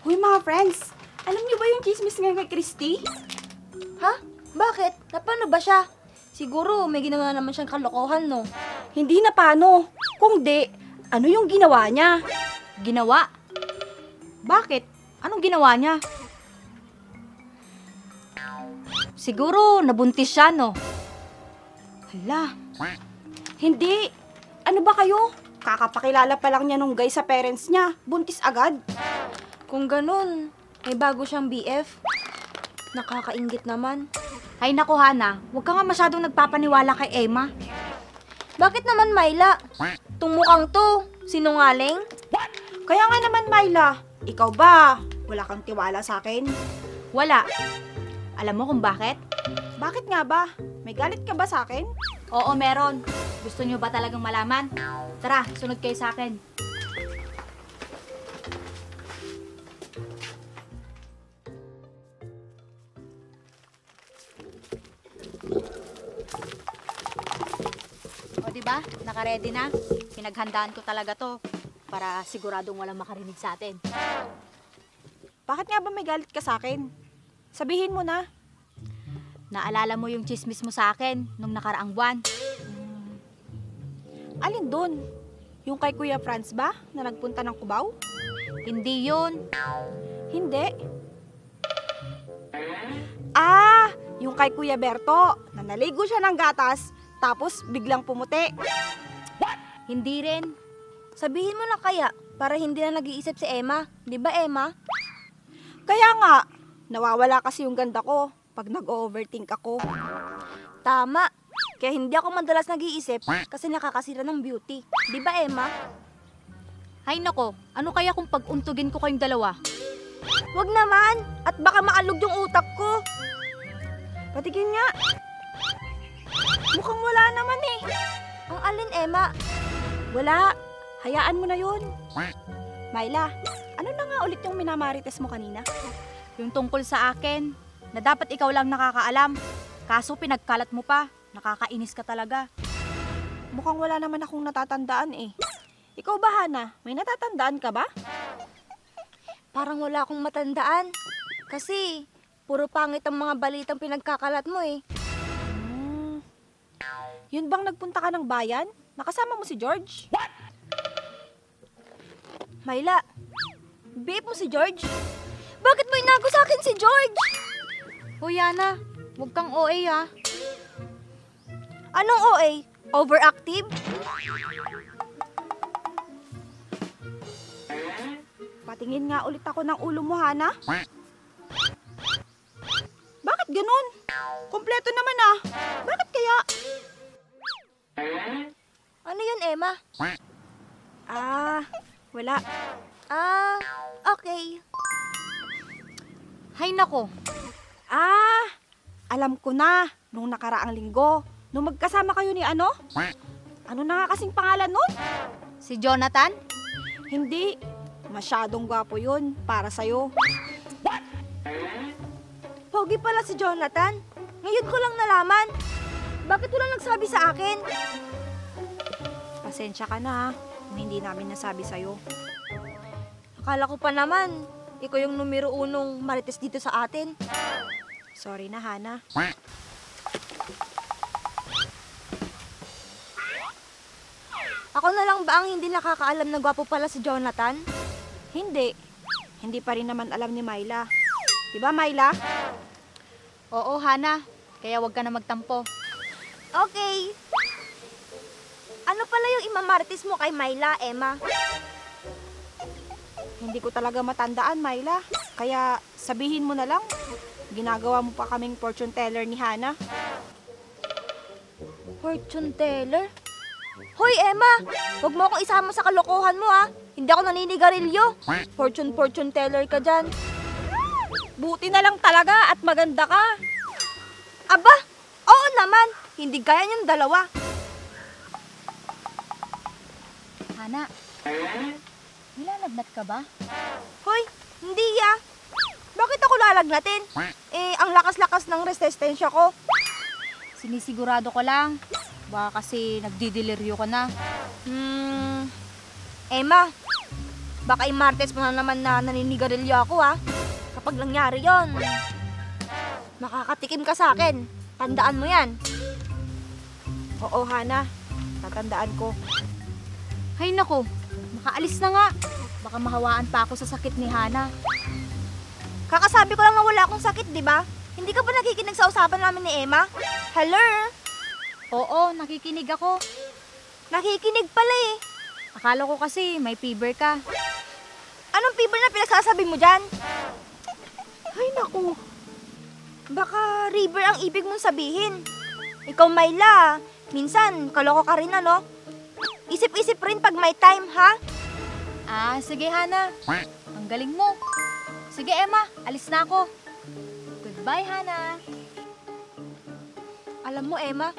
Uy mga friends, alam niyo ba yung chismis ngayon kay Christy? Ha? Bakit? Napano ba siya? Siguro may ginawa naman siyang kalokohan, no? Hindi na paano. Kung di, ano yung ginawa niya? Ginawa? Bakit? Anong ginawa niya? Siguro nabuntis siya, no? Hala, hindi. Ano ba kayo? Kakapakilala pa lang niya nung guy sa parents niya. Buntis agad. Kung ganun, may bago siyang BF. Nakakainggit naman. Ay naku Hana, huwag ka nga masyadong nagpapaniwala kay Emma. Bakit naman, Myla? Tumukhang to, sinungaling? Kaya nga naman, Myla, ikaw ba? Wala kang tiwala sa akin? Wala. Alam mo kung bakit? Bakit nga ba? May galit ka ba sa akin? Oo, meron. Gusto nyo ba talagang malaman? Tara, sunod kayo sa akin. O diba? Naka-ready na? Pinaghandaan ko talaga to para siguradong walang makarinig sa atin. Bakit nga ba may galit ka sa akin? Sabihin mo na. Naalala mo yung chismis mo sa akin nung nakaraang buwan? Alin dun? Yung kay Kuya Franz ba na nagpunta ng Cubao? Hindi yun. Hindi. Ah, yung kay Kuya Berto na naligo siya ng gatas tapos biglang pumuti. Hindi rin. Sabihin mo na kaya, para hindi na nag-iisip si Emma. Di ba, Emma? Kaya nga, nawawala kasi yung ganda ko pag nag-overthink ako. Tama. Kaya hindi ako madalas nag-iisip kasi nakakasira ng beauty. Di ba, Emma? Hay nako, ano kaya kung pag-untugin ko kayong dalawa? Wag naman. At baka maalog yung utak ko. Patigin nga. Mukhang wala naman eh. Ang alin, Emma? Wala. Hayaan mo na yun. Myla, ano na nga ulit yung minamarites mo kanina? Yung tungkol sa akin, na dapat ikaw lang nakakaalam. Kaso pinagkalat mo pa, nakakainis ka talaga. Mukhang wala naman akong natatandaan eh. Ikaw ba, Hana? May natatandaan ka ba? Parang wala akong matandaan. Kasi, puro pangit ang mga balitang pinagkakalat mo eh. Yun bang nagpunta ka ng bayan? Nakasama mo si George? Myla, babe mo si George? Bakit mo inago sa akin si George? Hoy Yana, huwag kang OA ha. Anong OA? Overactive? Patingin nga ulit ako ng ulo mo, Hana. Bakit ganun? Kompleto naman ah. Bakit kaya? Ano yun, Emma? Ah, wala. Ah, okay. Hay nako, Ah, alam ko na. Nung nakaraang linggo, nung magkasama kayo ni ano? Ano na nga kasing pangalan nun? si Jonathan? Hindi. Masyadong gwapo yun para sa'yo. Pogi pala si Jonathan. Ngayon ko lang nalaman. Bakit wala nagsabi sa akin? Pasensya ka na kung hindi namin nasabi sa'yo. Akala ko pa naman, ikaw yung numero unong marites dito sa atin. Sorry na, Hana. Ako na lang ba ang hindi nakakaalam na gwapo pala si Jonathan? Hindi. Hindi pa rin naman alam ni Myla. Diba, Myla? Oo Hana, kaya huwag ka na magtampo. Okay. Ano pala yung imamarites mo kay Myla, Emma? Hindi ko talaga matandaan, Myla. Kaya sabihin mo na lang. Ginagawa mo pa kaming fortune teller ni Hana. Fortune teller? Hoy, Emma! Huwag mo akong isama sa kalokohan mo, ha? Hindi ako naninigarilyo. Fortune teller ka dyan. Buti na lang talaga at maganda ka. Aba, oo naman. Hindi gaya niyong dalawa. Hana, nilalagnat ka ba? Hoy, hindi ya. Bakit ako lalagnatin? Ang lakas-lakas ng resistensya ko. Sinisigurado ko lang. Baka kasi nagdideliryo ka na. Emma, Baka imartes mo na naman na naninigarilyo ako ha. Kapag nangyari yon, makakatikim ka sa akin. Tandaan mo yan. Oo, Hana. Tatandaan ko. Hay nako, makaalis na nga. Baka mahawaan pa ako sa sakit ni Hana. Kakasabi ko lang na wala akong sakit, di ba? Hindi ka ba nakikinig sa usapan namin ni Emma? Hello? Oo, nakikinig ako. Nakikinig pala eh. Akala ko kasi may fever ka. Anong fever na pinagsasabi mo dyan? Ay, naku. Baka River ang ibig mong sabihin. Ikaw, Myla, minsan kaloko ka rin ano? Isip-isip rin pag may time, ha? Ah, sige Hana. Ang galing mo. Sige Emma, alis na ako. Goodbye Hana. Alam mo, Emma,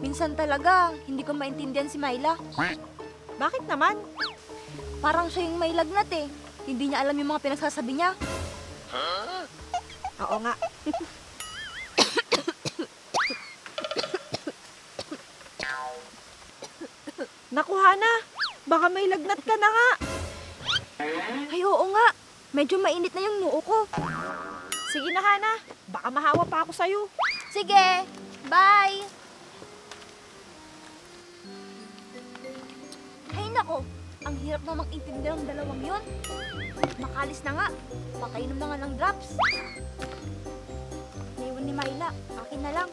minsan talaga hindi ko maintindihan si Myla. Bakit naman? Parang siya yung may lagnat eh. Hindi niya alam yung mga pinagsasabi niya. Oo nga. Naku, Hana. Baka may lagnat ka na nga. Ay, oo nga. Medyo mainit na yung noo ko. Sige na, Hana. Baka mahawa pa ako sa'yo. Sige, bye! Ay nako, ang hirap namang intindihan ng dalawang yun. Makalis na nga, pakainom na nga ng drops. Naiwan ni Myla, akin na lang.